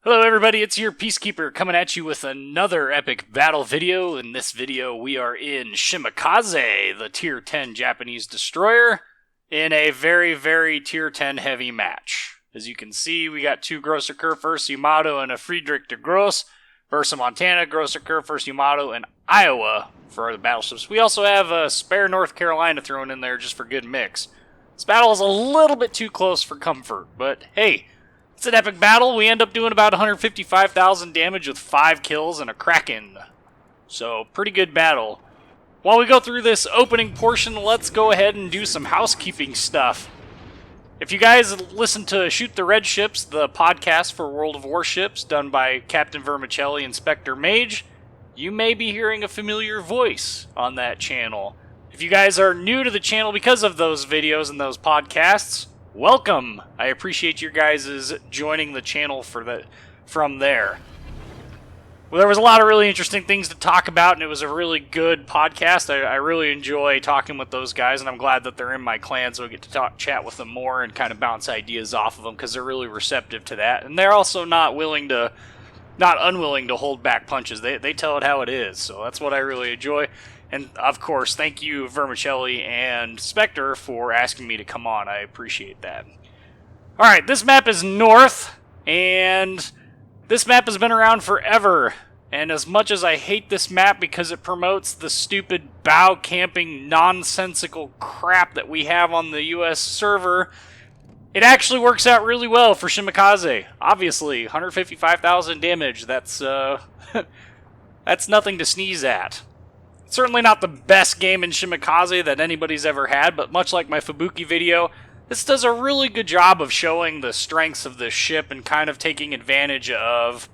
Hello everybody, it's your Peacekeeper coming at you with another epic battle video. In this video, we are in Shimakaze, the Tier 10 Japanese destroyer, in a very Tier 10 heavy match. As you can see, we got two Grosser Kurfürst, Yamato, and a Friedrich de Gross versus Montana, Grosser Kurfürst, Yamato, and Iowa for the battleships. We also have a spare North Carolina thrown in there just for good mix. This battle is a little bit too close for comfort, but hey, it's an epic battle. We end up doing about 155,000 damage with 5 kills and a Kraken. So, pretty good battle. While we go through this opening portion, let's go ahead and do some housekeeping stuff. If you guys listen to Shoot the Red Ships, the podcast for World of Warships done by Captain Vermicelli and Spectre Mage, you may be hearing a familiar voice on that channel. If you guys are new to the channel because of those videos and those podcasts, welcome! I appreciate your guys' joining the channel from there. Well, there was a lot of really interesting things to talk about, and it was a really good podcast. I really enjoy talking with those guys, and I'm glad that they're in my clan, so I get to chat with them more and kind of bounce ideas off of them, because they're really receptive to that. And they're also not unwilling to hold back punches. They tell it how it is, so that's what I really enjoy. And, of course, thank you, Vermicelli and Spectre, for asking me to come on. I appreciate that. Alright, this map is North, and this map has been around forever. And as much as I hate this map because it promotes the stupid bow camping nonsensical crap that we have on the US server, it actually works out really well for Shimakaze. Obviously, 155,000 damage, that's nothing to sneeze at. Certainly not the best game in Shimakaze that anybody's ever had, but much like my Fubuki video, this does a really good job of showing the strengths of this ship and kind of taking advantage of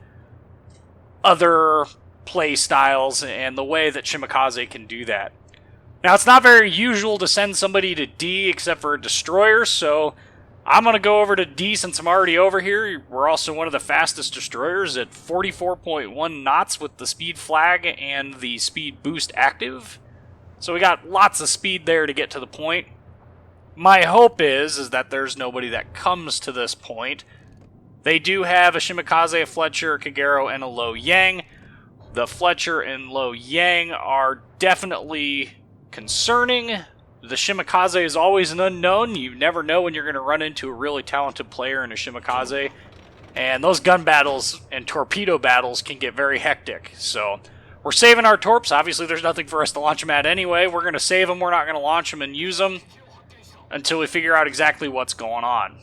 other play styles and the way that Shimakaze can do that. Now, it's not very usual to send somebody to D except for a destroyer, so I'm going to go over to D since I'm already over here. We're also one of the fastest destroyers at 44.1 knots with the speed flag and the speed boost active. So we got lots of speed there to get to the point. My hope is that there's nobody that comes to this point. They do have a Shimakaze, a Fletcher, a Kagero, and a Lo Yang. The Fletcher and Lo Yang are definitely concerning. The Shimakaze is always an unknown. You never know when you're going to run into a really talented player in a Shimakaze. And those gun battles and torpedo battles can get very hectic. So we're saving our torps. Obviously, there's nothing for us to launch them at anyway. We're going to save them. We're not going to launch them and use them until we figure out exactly what's going on.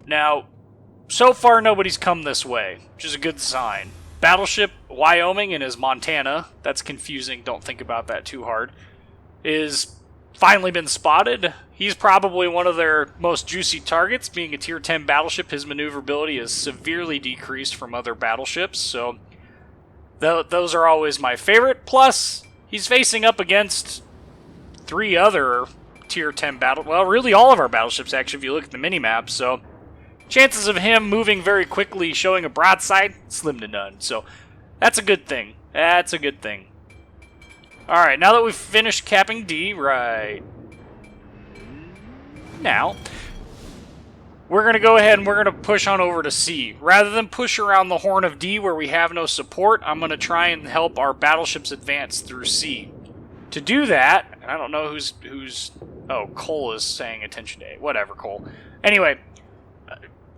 Now, so far nobody's come this way, which is a good sign. Battleship Wyoming and his Montana, that's confusing. Don't think about that too hard, is finally been spotted. He's probably one of their most juicy targets. Being a Tier 10 battleship, his maneuverability is severely decreased from other battleships, so those are always my favorite. Plus, he's facing up against 3 other Tier 10 well, really all of our battleships, actually, if you look at the minimap, so chances of him moving very quickly, showing a broadside, slim to none. So that's a good thing. That's a good thing. Alright, now that we've finished capping D, right now, we're going to go ahead and we're going to push on over to C. Rather than push around the Horn of D where we have no support, I'm going to try and help our battleships advance through C. To do that, I don't know who's oh, Cole is saying attention to A. Whatever, Cole. Anyway,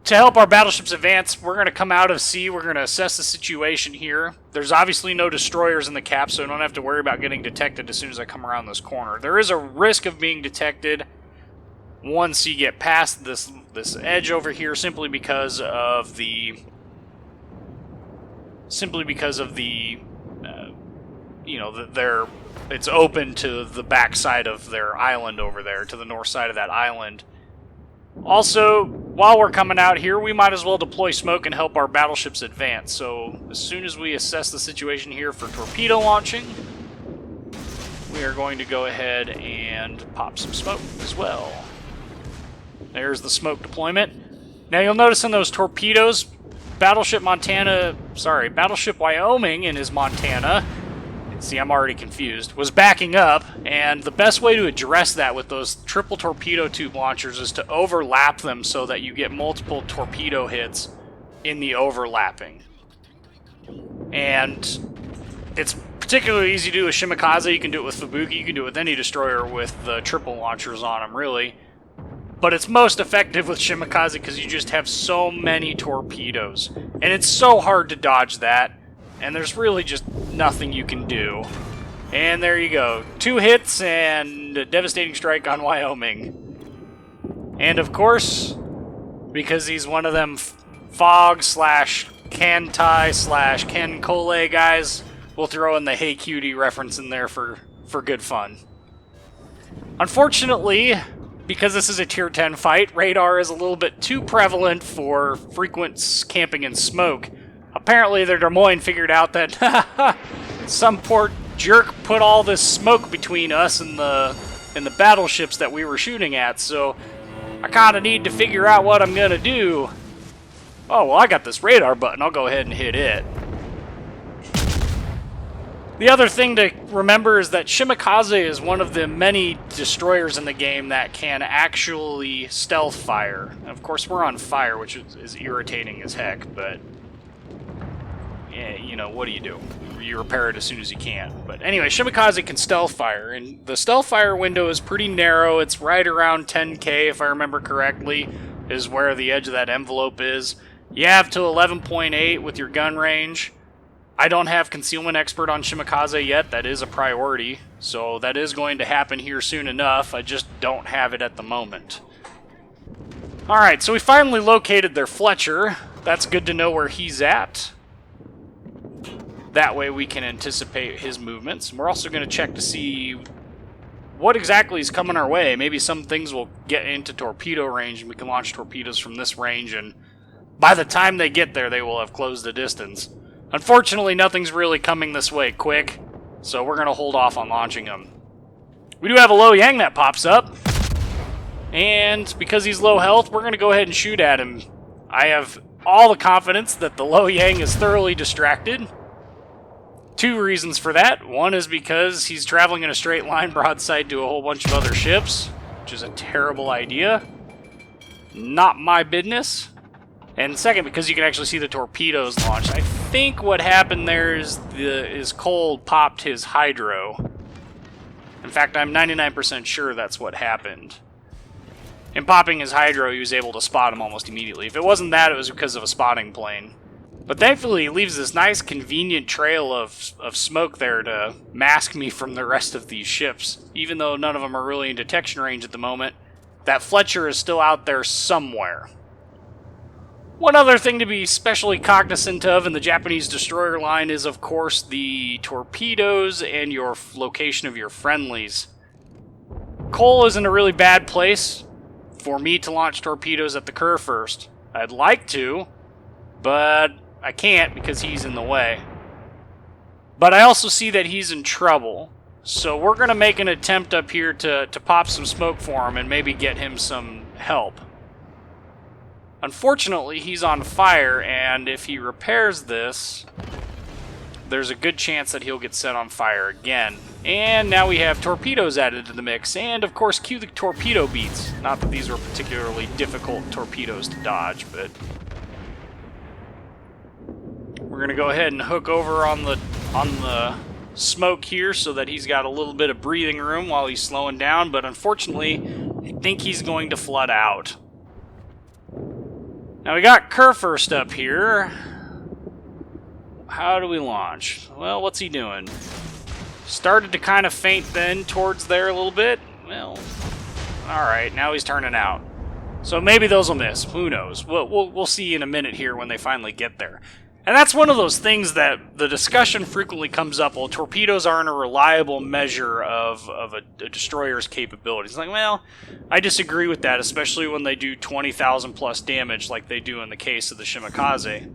to help our battleships advance, we're going to come out of C. We're going to assess the situation here. There's obviously no destroyers in the cap, so I don't have to worry about getting detected as soon as I come around this corner. There is a risk of being detected once you get past this edge over here, simply because of the you know, it's open to the backside of their island over there, to the north side of that island. Also, while we're coming out here, we might as well deploy smoke and help our battleships advance. So, as soon as we assess the situation here for torpedo launching, we are going to go ahead and pop some smoke as well. There's the smoke deployment. Now, you'll notice in those torpedoes, Battleship Wyoming in his Montana, see, I'm already confused, was backing up, and the best way to address that with those triple torpedo tube launchers is to overlap them so that you get multiple torpedo hits in the overlapping. And it's particularly easy to do with Shimakaze. You can do it with Fubuki. You can do it with any destroyer with the triple launchers on them, really. But it's most effective with Shimakaze because you just have so many torpedoes. And it's so hard to dodge that. And there's really just nothing you can do. And there you go. 2 hits and a devastating strike on Wyoming. And of course, because he's one of them Fog slash Kantai slash Ken Kole guys, we'll throw in the Hey Cutie reference in there for good fun. Unfortunately, because this is a tier 10 fight, radar is a little bit too prevalent for frequent camping and smoke. Apparently the Des Moines figured out that some poor jerk put all this smoke between us and the battleships that we were shooting at, so I kind of need to figure out what I'm going to do. Oh, well, I got this radar button. I'll go ahead and hit it. The other thing to remember is that Shimakaze is one of the many destroyers in the game that can actually stealth fire. Of course, we're on fire, which is irritating as heck, but yeah, you know, what do? You repair it as soon as you can. But anyway, Shimakaze can stealth fire, and the stealth fire window is pretty narrow. It's right around 10k, if I remember correctly, is where the edge of that envelope is. You have to 11.8 with your gun range. I don't have Concealment Expert on Shimakaze yet. That is a priority, so that is going to happen here soon enough. I just don't have it at the moment. Alright, so we finally located their Fletcher. That's good to know where he's at. That way we can anticipate his movements. And we're also going to check to see what exactly is coming our way. Maybe some things will get into torpedo range and we can launch torpedoes from this range, and by the time they get there, they will have closed the distance. Unfortunately, nothing's really coming this way quick, so we're going to hold off on launching them. We do have a low Yang that pops up, and because he's low health, we're going to go ahead and shoot at him. I have all the confidence that the low Yang is thoroughly distracted. 2 reasons for that. One is because he's traveling in a straight line broadside to a whole bunch of other ships, which is a terrible idea. Not my business. And second, because you can actually see the torpedoes launched. I think what happened there is Cole popped his hydro. In fact, I'm 99% sure that's what happened. In popping his hydro, he was able to spot him almost immediately. If it wasn't that, it was because of a spotting plane. But thankfully, he leaves this nice, convenient trail of smoke there to mask me from the rest of these ships. Even though none of them are really in detection range at the moment, that Fletcher is still out there somewhere. One other thing to be especially cognizant of in the Japanese destroyer line is, of course, the torpedoes and your location of your friendlies. Cole is in a really bad place for me to launch torpedoes at the Kerr first. I'd like to, but I can't because he's in the way. But I also see that he's in trouble, so we're going to make an attempt up here to pop some smoke for him and maybe get him some help. Unfortunately, he's on fire, and if he repairs this, there's a good chance that he'll get set on fire again. And now we have torpedoes added to the mix, and of course, cue the torpedo beats. Not that these were particularly difficult torpedoes to dodge, but we're going to go ahead and hook over on the smoke here so that he's got a little bit of breathing room while he's slowing down, but unfortunately, I think he's going to flood out. Now we got Kerr first up here. How do we launch? Well, what's he doing? Started to kind of feint then towards there a little bit. Well, alright, now he's turning out. So maybe those will miss. Who knows? We'll see in a minute here when they finally get there. And that's one of those things that the discussion frequently comes up. Well, torpedoes aren't a reliable measure of a destroyer's capabilities. It's like, well, I disagree with that, especially when they do 20,000 plus damage like they do in the case of the Shimakaze.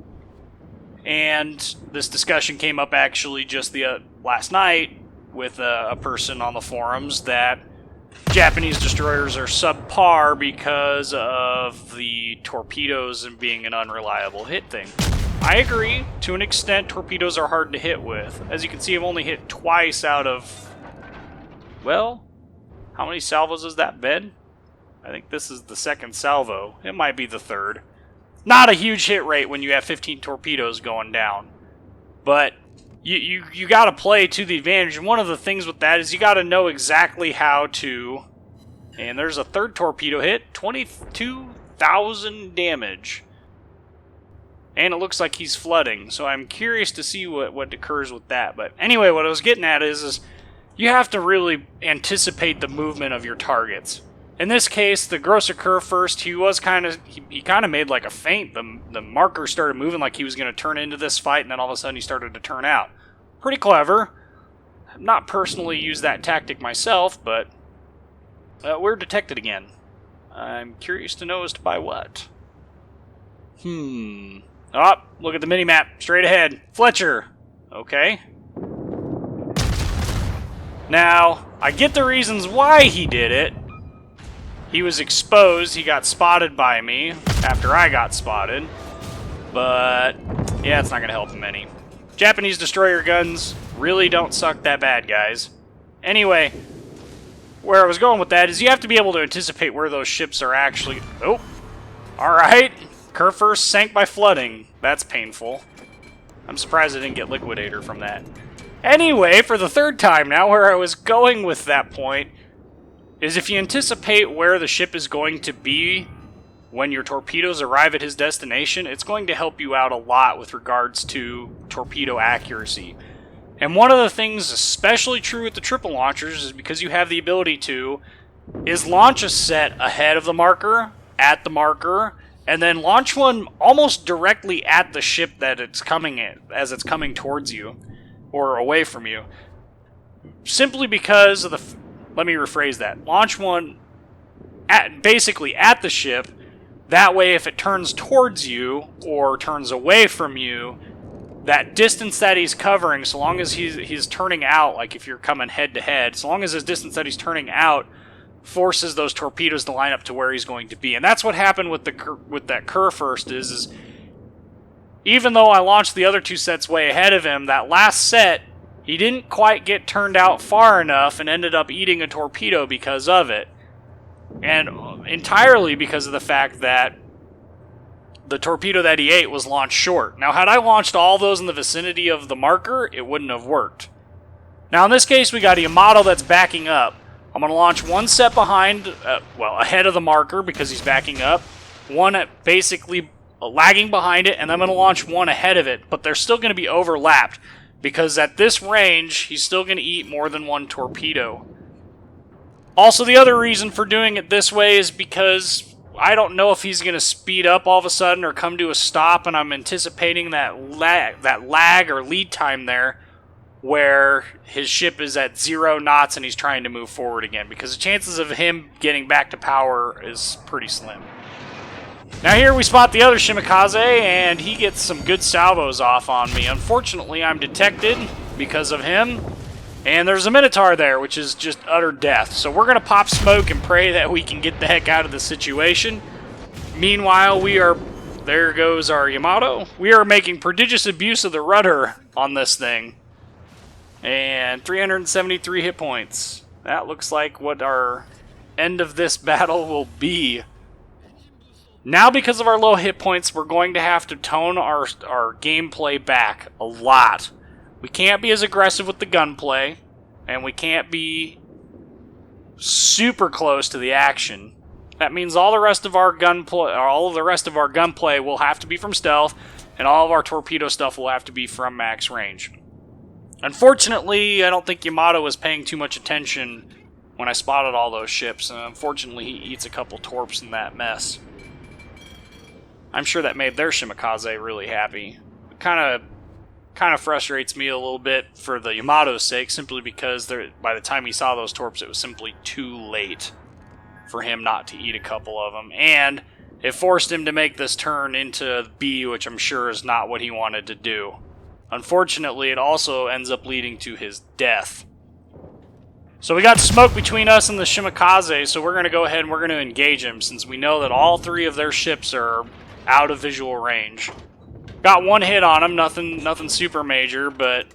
And this discussion came up actually just last night with a person on the forums that Japanese destroyers are subpar because of the torpedoes and being an unreliable hit thing. I agree. To an extent, torpedoes are hard to hit with. As you can see, I've only hit twice out of... Well, how many salvos has that been? I think this is the second salvo. It might be the third. Not a huge hit rate when you have 15 torpedoes going down. But you got to play to the advantage. And one of the things with that is you got to know exactly how to... And there's a third torpedo hit. 22,000 damage. And it looks like he's flooding. So I'm curious to see what occurs with that. But anyway, what I was getting at is you have to really anticipate the movement of your targets. In this case, the grosser curve first, he kind of made like a feint. The marker started moving like he was going to turn into this fight, and then all of a sudden he started to turn out. Pretty clever. I've not personally used that tactic myself, but we're detected again. I'm curious to know as to by what. Oh, look at the mini-map. Straight ahead. Fletcher. Okay. Now, I get the reasons why he did it. He was exposed. He got spotted by me after I got spotted. But, yeah, it's not going to help him any. Japanese destroyer guns really don't suck that bad, guys. Anyway, where I was going with that is you have to be able to anticipate where those ships are actually... Oh, alright. Curve first sank by flooding. That's painful. I'm surprised I didn't get Liquidator from that. Anyway, for the third time now, where I was going with that point is if you anticipate where the ship is going to be when your torpedoes arrive at his destination, it's going to help you out a lot with regards to torpedo accuracy. And one of the things especially true with the triple launchers is because you have the ability to is launch a set ahead of the marker, at the marker, and then launch one almost directly at the ship that it's coming in, as it's coming towards you, or away from you. Simply because of the... Let me rephrase that. Launch one basically at the ship. That way, if it turns towards you or turns away from you, that distance that he's covering, so long as he's turning out, like if you're coming head to head, so long as his distance that he's turning out forces those torpedoes to line up to where he's going to be. And that's what happened with that Kerr first is even though I launched the other two sets way ahead of him, that last set, he didn't quite get turned out far enough and ended up eating a torpedo because of it. And entirely because of the fact that the torpedo that he ate was launched short. Now, had I launched all those in the vicinity of the marker, it wouldn't have worked. Now, in this case, we got a Yamato that's backing up. I'm going to launch one set behind, ahead of the marker because he's backing up. One basically lagging behind it, and I'm going to launch one ahead of it. But they're still going to be overlapped. Because at this range, he's still going to eat more than one torpedo. Also, the other reason for doing it this way is because I don't know if he's going to speed up all of a sudden or come to a stop, and I'm anticipating that lag or lead time there where his ship is at 0 knots and he's trying to move forward again. Because the chances of him getting back to power is pretty slim. Now here we spot the other Shimakaze, and he gets some good salvos off on me. Unfortunately, I'm detected because of him, and there's a Minotaur there, which is just utter death. So we're going to pop smoke and pray that we can get the heck out of the situation. Meanwhile, there goes our Yamato. We are making prodigious abuse of the rudder on this thing. And 373 hit points. That looks like what our end of this battle will be. Now, because of our low hit points, we're going to have to tone our gameplay back a lot. We can't be as aggressive with the gunplay, and we can't be super close to the action. That means all the rest of our gunplay will have to be from stealth, and all of our torpedo stuff will have to be from max range. Unfortunately, I don't think Yamato was paying too much attention when I spotted all those ships, and unfortunately he eats a couple torps in that mess. I'm sure that made their Shimakaze really happy. It kind of frustrates me a little bit for the Yamato's sake, simply because by the time he saw those torps, it was simply too late for him not to eat a couple of them. And it forced him to make this turn into B, which I'm sure is not what he wanted to do. Unfortunately, it also ends up leading to his death. So we got smoke between us and the Shimakaze, so we're going to go ahead and we're going to engage him, since we know that all three of their ships are out of visual range. Got one hit on him, nothing super major, but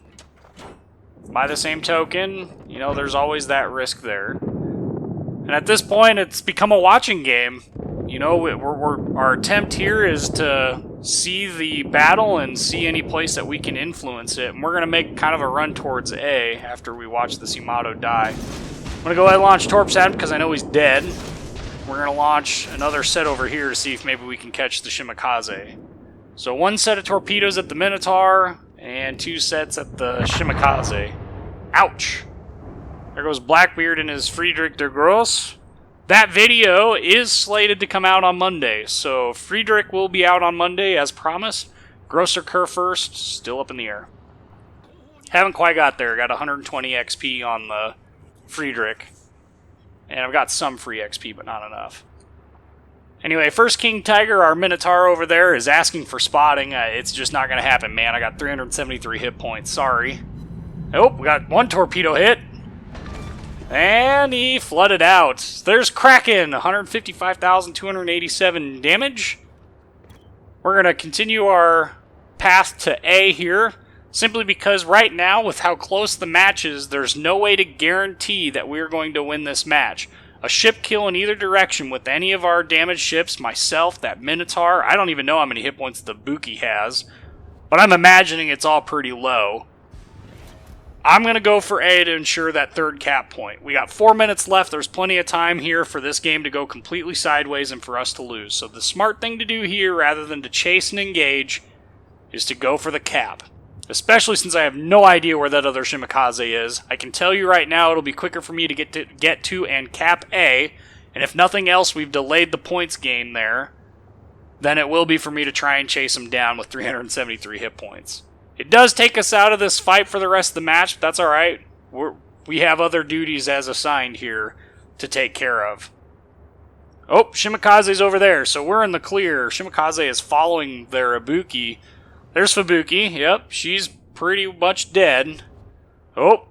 by the same token, you know, there's always that risk there. And at this point, it's become a watching game. you know, our attempt here is to see the battle and see any place that we can influence it. And we're going to make kind of a run towards A after we watch this Yamato die. I'm going to go ahead and launch torps at him because I know he's dead. We're going to launch another set over here to see if maybe we can catch the Shimakaze. So 1 set of torpedoes at the Minotaur and 2 sets at the Shimakaze. Ouch! There goes Blackbeard and his Friedrich der Grosse. That video is slated to come out on Monday, so Friedrich will be out on Monday as promised. Grosser Kerr first, still up in the air. Haven't quite got there. Got 120 XP on the Friedrich. And I've got some free XP, but not enough. Anyway, first King Tiger, our Minotaur over there, is asking for spotting. It's just not going to happen, man. I got 373 hit points. Sorry. Oh, we got 1 torpedo hit. And he flooded out. There's Kraken, 155,287 damage. We're going to continue our path to A here, simply because right now, with how close the match is, there's no way to guarantee that we're going to win this match. A ship kill in either direction with any of our damaged ships, myself, that Minotaur, I don't even know how many hit points the Buki has, but I'm imagining it's all pretty low. I'm going to go for A to ensure that 3rd cap point. We got 4 minutes left. There's plenty of time here for this game to go completely sideways and for us to lose. So the smart thing to do here, rather than to chase and engage, is to go for the cap. Especially since I have no idea where that other Shimakaze is. I can tell you right now it'll be quicker for me to get to and cap A. And if nothing else, we've delayed the points gain there. Then it will be for me to try and chase him down with 373 hit points. It does take us out of this fight for the rest of the match, but that's alright. We have other duties as assigned here to take care of. Oh, Shimakaze's over there, so we're in the clear. Shimakaze is following their Ibuki. There's Fubuki, yep, she's pretty much dead. Oh,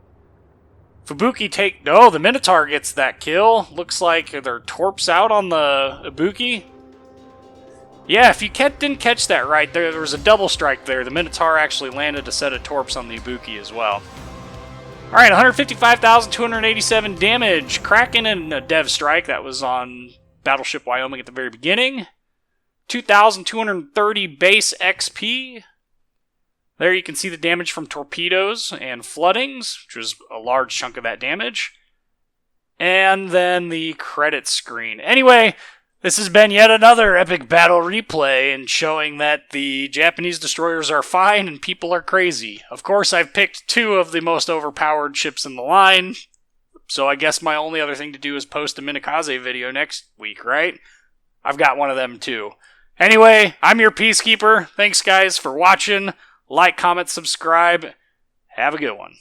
Fubuki oh, the Minotaur gets that kill. Looks like they're torps out on the Ibuki. Yeah, if you didn't catch that right, there was a double strike there. The Minotaur actually landed a set of torps on the Ibuki as well. Alright, 155,287 damage. Kraken and a dev strike. That was on Battleship Wyoming at the very beginning. 2,230 base XP. There you can see the damage from torpedoes and floodings, which was a large chunk of that damage. And then the credit screen. Anyway, this has been yet another epic battle replay and showing that the Japanese destroyers are fine and people are crazy. Of course, I've picked 2 of the most overpowered ships in the line, so I guess my only other thing to do is post a Shimakaze video next week, right? I've got one of them too. Anyway, I'm your Peacekeeper. Thanks guys for watching. Like, comment, subscribe. Have a good one.